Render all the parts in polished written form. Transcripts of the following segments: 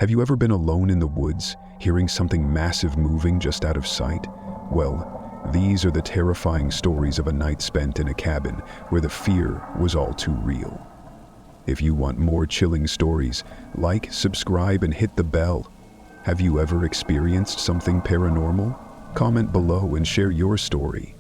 Have you ever been alone in the woods, hearing something massive moving just out of sight? Well, these are the terrifying stories of a night spent in a cabin where the fear was all too real. If you want more chilling stories, like, subscribe, and hit the bell. Have you ever experienced something paranormal? Comment below and share your story.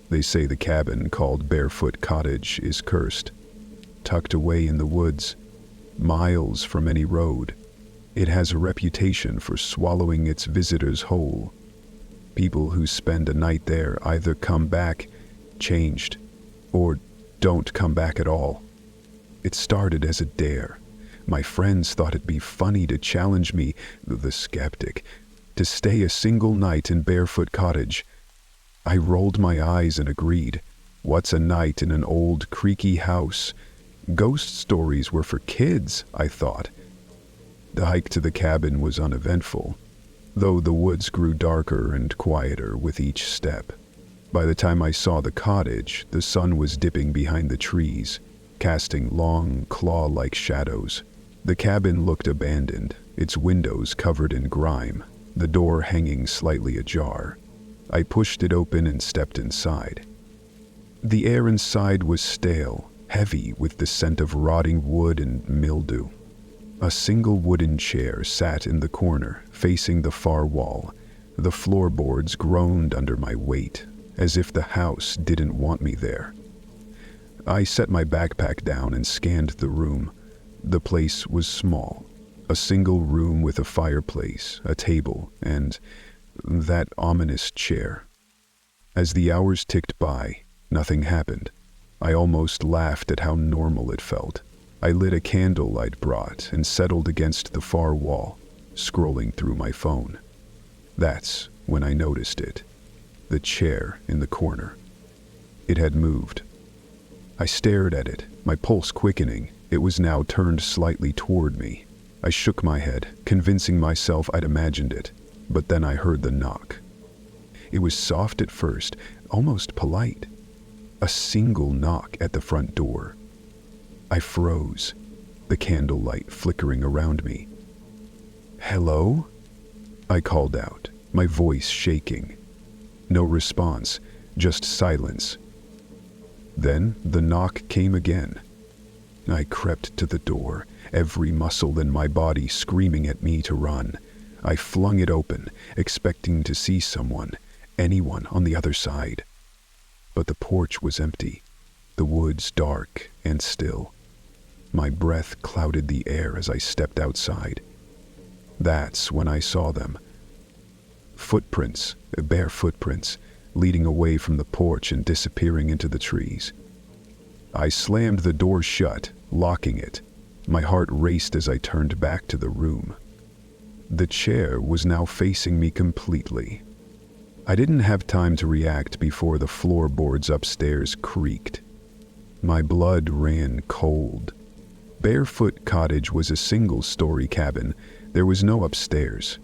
They say the cabin called Barefoot Cottage is cursed. Tucked away in the woods, miles from any road, it has a reputation for swallowing its visitors whole. People who spend a night there either come back changed or don't come back at all. It started as a dare. My friends thought it'd be funny to challenge me, the skeptic, to stay a single night in Barefoot Cottage. I rolled my eyes and agreed. What's a night in an old, creaky house? Ghost stories were for kids, I thought. The hike to the cabin was uneventful, though the woods grew darker and quieter with each step. By the time I saw the cottage, the sun was dipping behind the trees, casting long, claw-like shadows. The cabin looked abandoned, its windows covered in grime, the door hanging slightly ajar. I pushed it open and stepped inside. The air inside was stale, heavy with the scent of rotting wood and mildew. A single wooden chair sat in the corner, facing the far wall. The floorboards groaned under my weight, as if the house didn't want me there. I set my backpack down and scanned the room. The place was small. A single room with a fireplace, a table, and that ominous chair. As the hours ticked by, nothing happened. I almost laughed at how normal it felt. I lit a candle I'd brought and settled against the far wall, scrolling through my phone. That's when I noticed it. The chair in the corner. It had moved. I stared at it, my pulse quickening. It was now turned slightly toward me. I shook my head, convincing myself I'd imagined it. But then I heard the knock. It was soft at first, almost polite. A single knock at the front door. I froze, the candlelight flickering around me. "Hello?" I called out, my voice shaking. No response, just silence. Then the knock came again. I crept to the door, every muscle in my body screaming at me to run. I flung it open, expecting to see someone, anyone on the other side. But the porch was empty, the woods dark and still. My breath clouded the air as I stepped outside. That's when I saw them. Footprints, bare footprints, leading away from the porch and disappearing into the trees. I slammed the door shut, locking it. My heart raced as I turned back to the room. The chair was now facing me completely. I didn't have time to react before the floorboards upstairs creaked. My blood ran cold. Barefoot Cottage was a single-story cabin. There was no upstairs.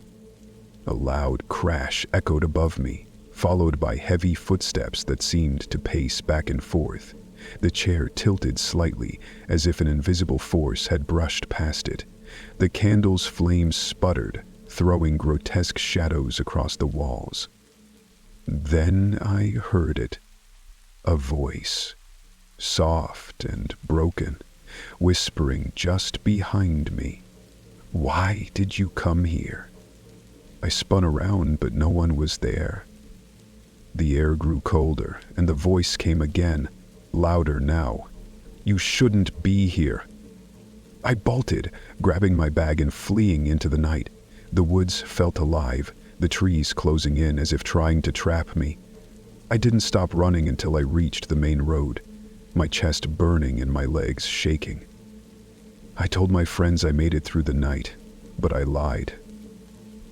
A loud crash echoed above me, followed by heavy footsteps that seemed to pace back and forth. The chair tilted slightly, as if an invisible force had brushed past it. The candle's flames sputtered, throwing grotesque shadows across the walls. Then I heard it. A voice, soft and broken, whispering just behind me. "Why did you come here?" I spun around, but no one was there. The air grew colder, and the voice came again, louder now. "You shouldn't be here." I bolted, grabbing my bag and fleeing into the night. The woods felt alive, the trees closing in as if trying to trap me. I didn't stop running until I reached the main road, my chest burning and my legs shaking. I told my friends I made it through the night, but I lied.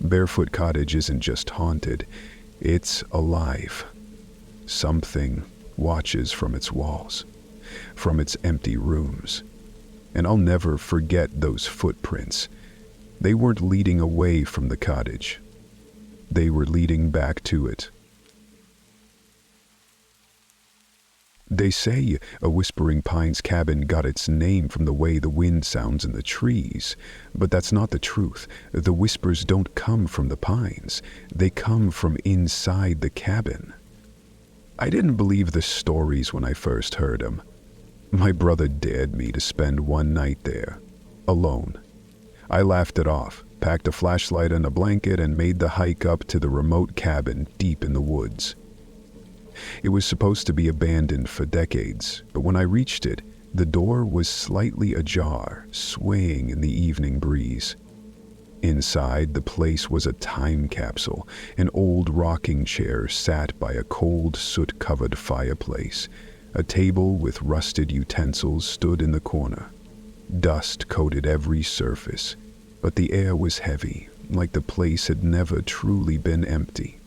Barefoot Cottage isn't just haunted, it's alive. Something watches from its walls, from its empty rooms. And I'll never forget those footprints. They weren't leading away from the cottage. They were leading back to it. They say a Whispering Pines cabin got its name from the way the wind sounds in the trees, but that's not the truth. The whispers don't come from the pines. They come from inside the cabin. I didn't believe the stories when I first heard them. My brother dared me to spend one night there, alone. I laughed it off, packed a flashlight and a blanket, and made the hike up to the remote cabin deep in the woods. It was supposed to be abandoned for decades, but when I reached it, the door was slightly ajar, swaying in the evening breeze. Inside, the place was a time capsule. An old rocking chair sat by a cold, soot-covered fireplace. A table with rusted utensils stood in the corner. Dust coated every surface, but the air was heavy, like the place had never truly been empty.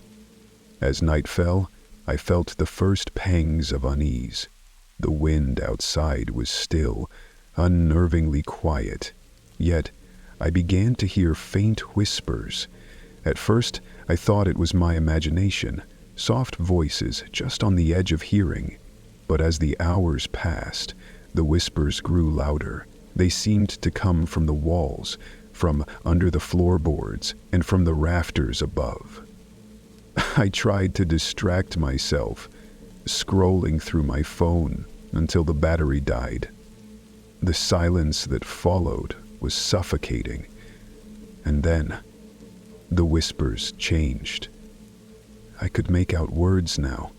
As night fell, I felt the first pangs of unease. The wind outside was still, unnervingly quiet, yet I began to hear faint whispers. At first, I thought it was my imagination, soft voices just on the edge of hearing. But as the hours passed, the whispers grew louder. They seemed to come from the walls, from under the floorboards, and from the rafters above. I tried to distract myself, scrolling through my phone until the battery died. The silence that followed was suffocating. And then, the whispers changed. I could make out words now,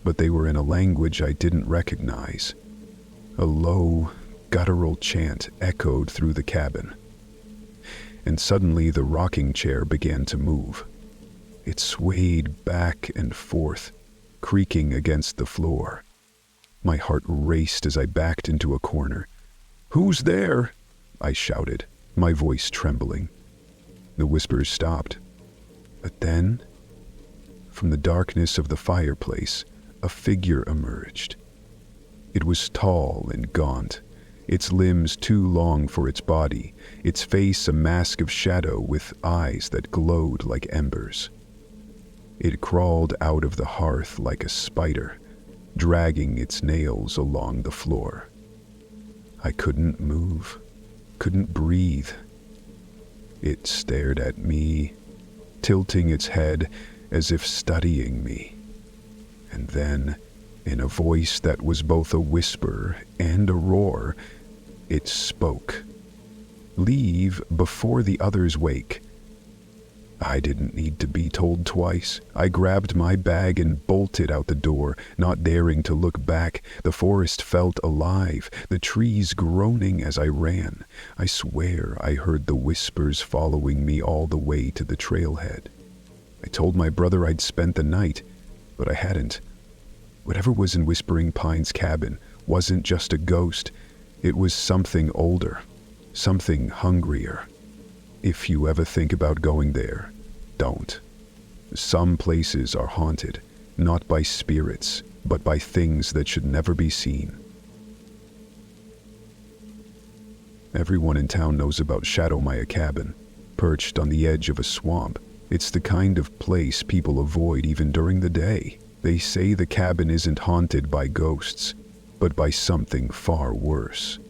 but they were in a language I didn't recognize. A low, guttural chant echoed through the cabin. And suddenly the rocking chair began to move. It swayed back and forth, creaking against the floor. My heart raced as I backed into a corner. "Who's there?" I shouted, my voice trembling. The whispers stopped. But then, from the darkness of the fireplace, a figure emerged. It was tall and gaunt, its limbs too long for its body, its face a mask of shadow with eyes that glowed like embers. It crawled out of the hearth like a spider, dragging its nails along the floor. I couldn't move, couldn't breathe. It stared at me, tilting its head as if studying me. And then, in a voice that was both a whisper and a roar, it spoke. "Leave before the others wake." I didn't need to be told twice. I grabbed my bag and bolted out the door, not daring to look back. The forest felt alive, the trees groaning as I ran. I swear I heard the whispers following me all the way to the trailhead. I told my brother I'd spent the night, but I hadn't. Whatever was in Whispering Pines' cabin wasn't just a ghost. It was something older, something hungrier. If you ever think about going there, don't. Some places are haunted, not by spirits, but by things that should never be seen. Everyone in town knows about Shadowmire cabin, perched on the edge of a swamp. It's the kind of place people avoid even during the day. They say the cabin isn't haunted by ghosts, but by something far worse.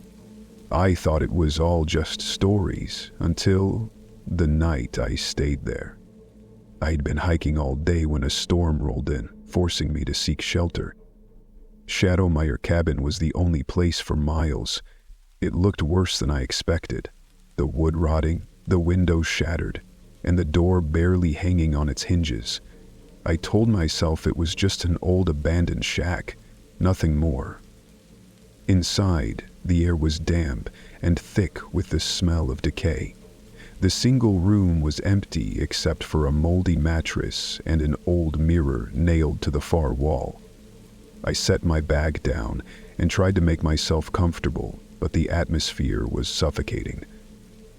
I thought it was all just stories until the night I stayed there. I'd been hiking all day when a storm rolled in, forcing me to seek shelter. Shadowmire cabin was the only place for miles. It looked worse than I expected. The wood rotting, the windows shattered, and the door barely hanging on its hinges. I told myself it was just an old abandoned shack, nothing more. Inside, the air was damp and thick with the smell of decay. The single room was empty except for a moldy mattress and an old mirror nailed to the far wall. I set my bag down and tried to make myself comfortable, but the atmosphere was suffocating.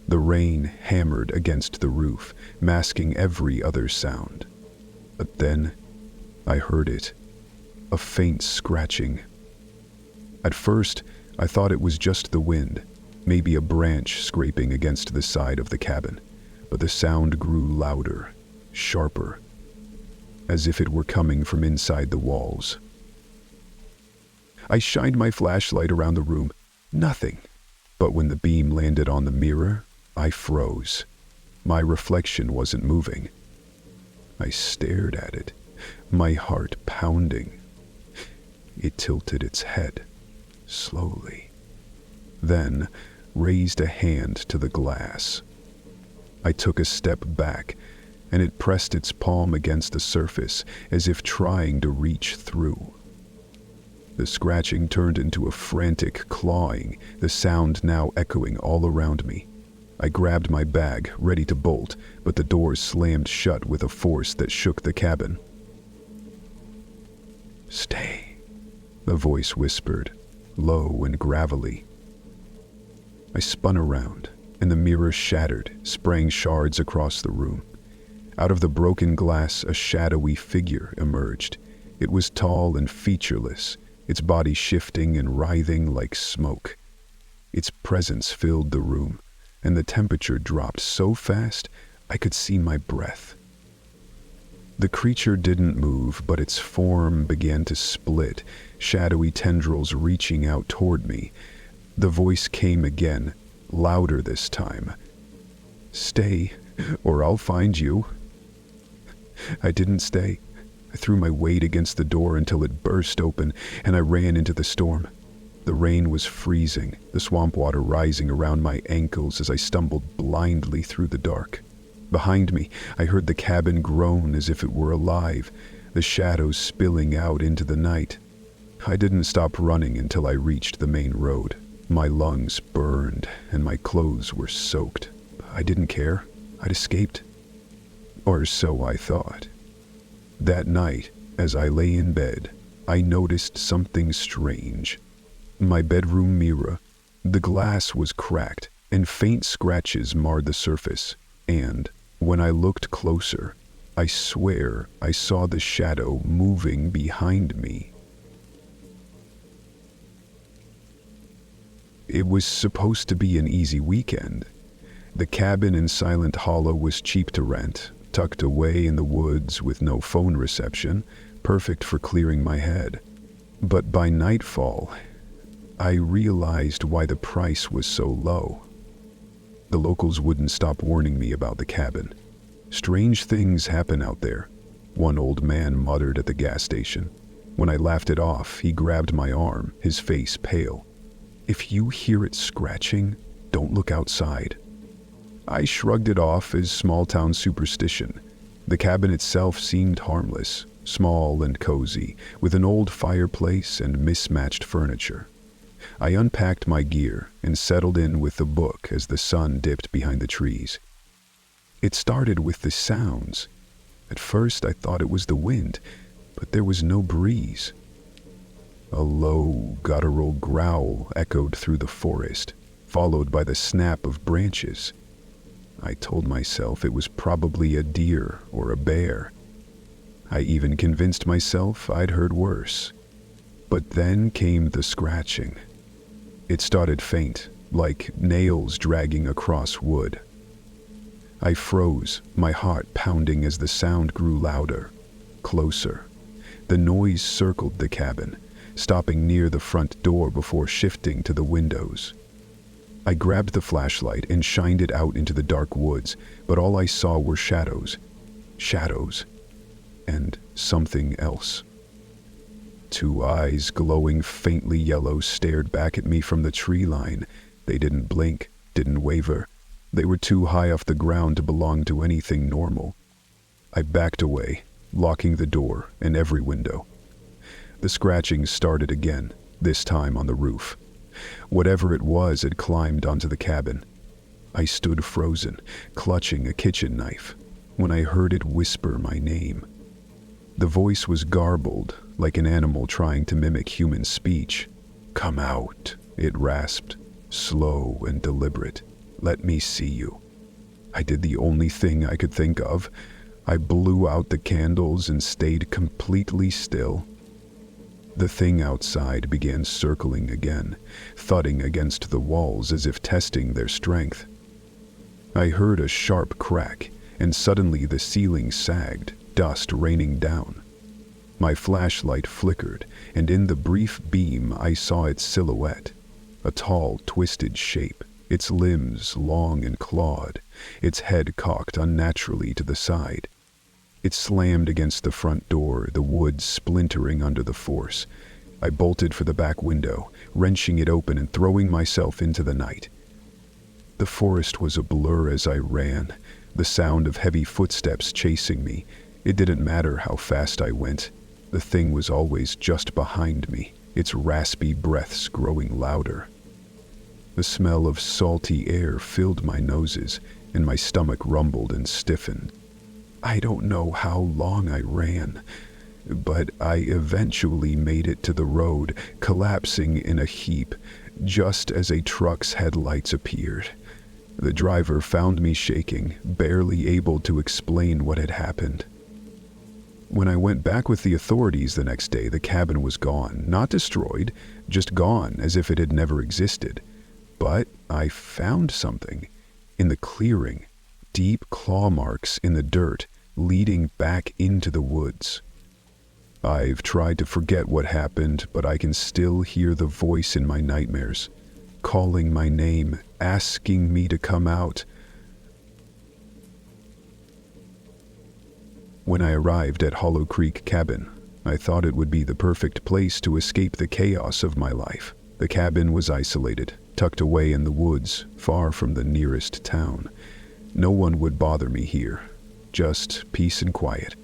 The rain hammered against the roof, masking every other sound. But then, I heard it, a faint scratching. At first, I thought it was just the wind, maybe a branch scraping against the side of the cabin, but the sound grew louder, sharper, as if it were coming from inside the walls. I shined my flashlight around the room. Nothing. But when the beam landed on the mirror, I froze. My reflection wasn't moving. I stared at it, my heart pounding. It tilted its head, slowly. Then raised a hand to the glass. I took a step back, and it pressed its palm against the surface as if trying to reach through. The scratching turned into a frantic clawing, the sound now echoing all around me. I grabbed my bag, ready to bolt, but the doors slammed shut with a force that shook the cabin. "Stay," the voice whispered, low and gravelly. I spun around, and the mirror shattered, spraying shards across the room. Out of the broken glass, a shadowy figure emerged. It was tall and featureless, its body shifting and writhing like smoke. Its presence filled the room, and the temperature dropped so fast I could see my breath. The creature didn't move, but its form began to split, shadowy tendrils reaching out toward me. The voice came again, louder this time. "Stay, or I'll find you." I didn't stay. I threw my weight against the door until it burst open, and I ran into the storm. The rain was freezing, the swamp water rising around my ankles as I stumbled blindly through the dark. Behind me, I heard the cabin groan as if it were alive, the shadows spilling out into the night. I didn't stop running until I reached the main road. My lungs burned, and my clothes were soaked. I didn't care. I'd escaped. Or so I thought. That night, as I lay in bed, I noticed something strange. My bedroom mirror, the glass was cracked, and faint scratches marred the surface. And, when I looked closer, I swear I saw the shadow moving behind me. It was supposed to be an easy weekend. The cabin in Silent Hollow was cheap to rent, tucked away in the woods with no phone reception, perfect for clearing my head. But by nightfall, I realized why the price was so low. The locals wouldn't stop warning me about the cabin. "Strange things happen out there," one old man muttered at the gas station. When I laughed it off, he grabbed my arm, his face pale. "If you hear it scratching, don't look outside." I shrugged it off as small-town superstition. The cabin itself seemed harmless, small and cozy, with an old fireplace and mismatched furniture. I unpacked my gear and settled in with the book as the sun dipped behind the trees. It started with the sounds. At first I thought it was the wind, but there was no breeze. A low, guttural growl echoed through the forest, followed by the snap of branches. I told myself it was probably a deer or a bear. I even convinced myself I'd heard worse. But then came the scratching. It started faint, like nails dragging across wood. I froze, my heart pounding as the sound grew louder, closer. The noise circled the cabin, stopping near the front door before shifting to the windows. I grabbed the flashlight and shined it out into the dark woods, but all I saw were shadows. Shadows. And something else. Two eyes, glowing faintly yellow, stared back at me from the tree line. They didn't blink, didn't waver. They were too high off the ground to belong to anything normal. I backed away, locking the door and every window. The scratching started again, this time on the roof. Whatever it was had climbed onto the cabin. I stood frozen, clutching a kitchen knife, when I heard it whisper my name. The voice was garbled, like an animal trying to mimic human speech. "Come out," it rasped, slow and deliberate. "Let me see you." I did the only thing I could think of. I blew out the candles and stayed completely still. The thing outside began circling again, thudding against the walls as if testing their strength. I heard a sharp crack, and suddenly the ceiling sagged, dust raining down. My flashlight flickered, and in the brief beam I saw its silhouette. A tall, twisted shape, its limbs long and clawed, its head cocked unnaturally to the side. It slammed against the front door, the wood splintering under the force. I bolted for the back window, wrenching it open and throwing myself into the night. The forest was a blur as I ran, the sound of heavy footsteps chasing me. It didn't matter how fast I went. The thing was always just behind me, its raspy breaths growing louder. The smell of salty air filled my noses, and my stomach rumbled and stiffened. I don't know how long I ran, but I eventually made it to the road, collapsing in a heap, just as a truck's headlights appeared. The driver found me shaking, barely able to explain what had happened. When I went back with the authorities the next day, the cabin was gone, not destroyed, just gone as if it had never existed. But I found something. In the clearing, deep claw marks in the dirt leading back into the woods. I've tried to forget what happened, but I can still hear the voice in my nightmares, calling my name, asking me to come out. When I arrived at Hollow Creek Cabin, I thought it would be the perfect place to escape the chaos of my life. The cabin was isolated, tucked away in the woods, far from the nearest town. No one would bother me here, just peace and quiet.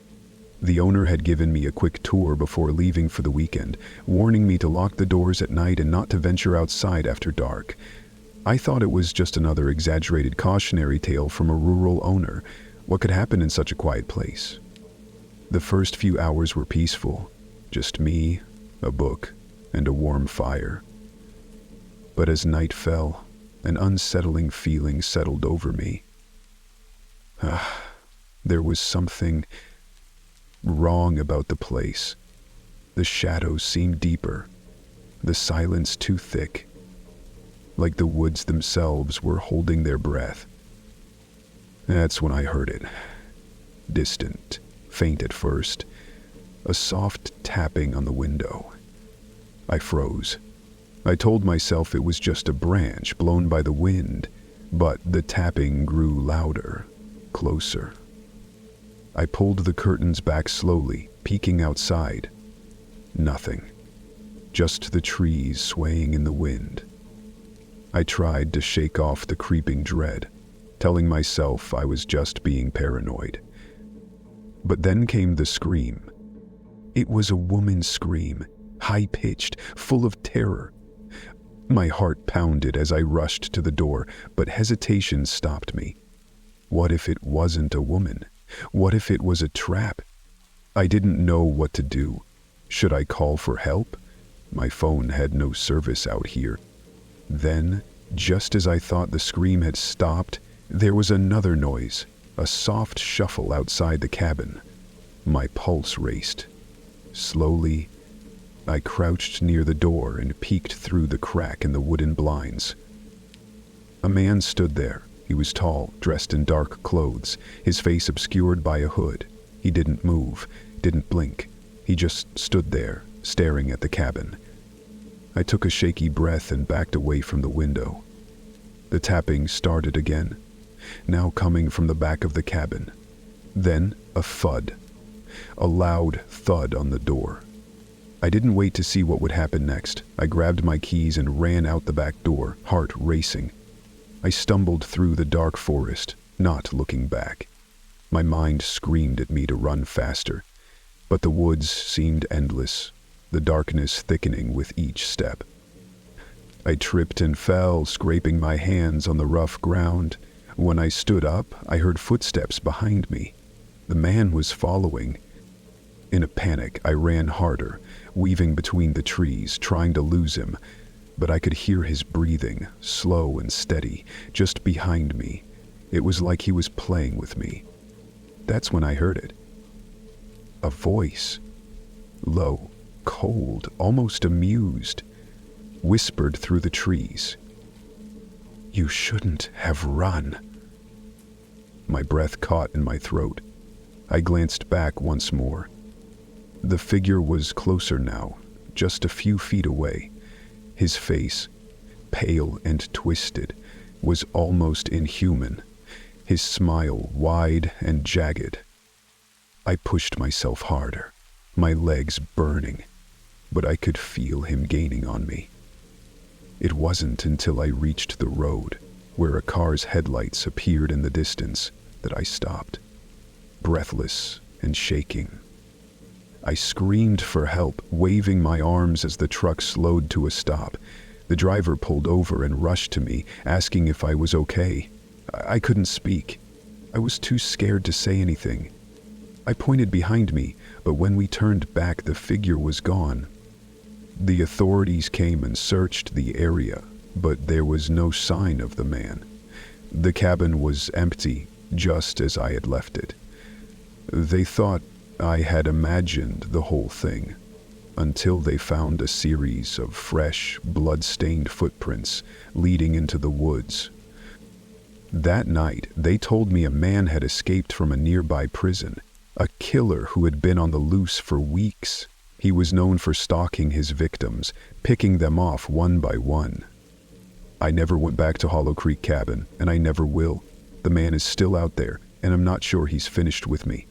The owner had given me a quick tour before leaving for the weekend, warning me to lock the doors at night and not to venture outside after dark. I thought it was just another exaggerated cautionary tale from a rural owner. What could happen in such a quiet place? The first few hours were peaceful, just me, a book, and a warm fire. But as night fell, an unsettling feeling settled over me. There was something wrong about the place. The shadows seemed deeper, the silence too thick, like the woods themselves were holding their breath. That's when I heard it. Distant, faint at first, a soft tapping on the window. I froze. I told myself it was just a branch blown by the wind, but the tapping grew louder, closer. I pulled the curtains back slowly, peeking outside. Nothing. Just the trees swaying in the wind. I tried to shake off the creeping dread, telling myself I was just being paranoid. But then came the scream. It was a woman's scream, high-pitched, full of terror. My heart pounded as I rushed to the door, but hesitation stopped me. What if it wasn't a woman? What if it was a trap? I didn't know what to do. Should I call for help? My phone had no service out here. Then, just as I thought the scream had stopped, there was another noise, a soft shuffle outside the cabin. My pulse raced. Slowly, I crouched near the door and peeked through the crack in the wooden blinds. A man stood there. He was tall, dressed in dark clothes, his face obscured by a hood. He didn't move, didn't blink. He just stood there, staring at the cabin. I took a shaky breath and backed away from the window. The tapping started again, now coming from the back of the cabin. Then a thud. A loud thud on the door. I didn't wait to see what would happen next. I grabbed my keys and ran out the back door, heart racing. I stumbled through the dark forest, not looking back. My mind screamed at me to run faster, but the woods seemed endless, the darkness thickening with each step. I tripped and fell, scraping my hands on the rough ground. When I stood up, I heard footsteps behind me. The man was following. In a panic, I ran harder, weaving between the trees, trying to lose him, but I could hear his breathing, slow and steady, just behind me. It was like he was playing with me. That's when I heard it. A voice, low, cold, almost amused, whispered through the trees. "You shouldn't have run." My breath caught in my throat. I glanced back once more. The figure was closer now, just a few feet away. His face, pale and twisted, was almost inhuman, his smile wide and jagged. I pushed myself harder, my legs burning, but I could feel him gaining on me. It wasn't until I reached the road, where a car's headlights appeared in the distance, that I stopped, breathless and shaking. I screamed for help, waving my arms as the truck slowed to a stop. The driver pulled over and rushed to me, asking if I was okay. I couldn't speak. I was too scared to say anything. I pointed behind me, but when we turned back, the figure was gone. The authorities came and searched the area, but there was no sign of the man. The cabin was empty, just as I had left it. They thought I had imagined the whole thing, until they found a series of fresh, blood-stained footprints leading into the woods. That night, they told me a man had escaped from a nearby prison, a killer who had been on the loose for weeks. He was known for stalking his victims, picking them off one by one. I never went back to Hollow Creek Cabin, and I never will. The man is still out there, and I'm not sure he's finished with me.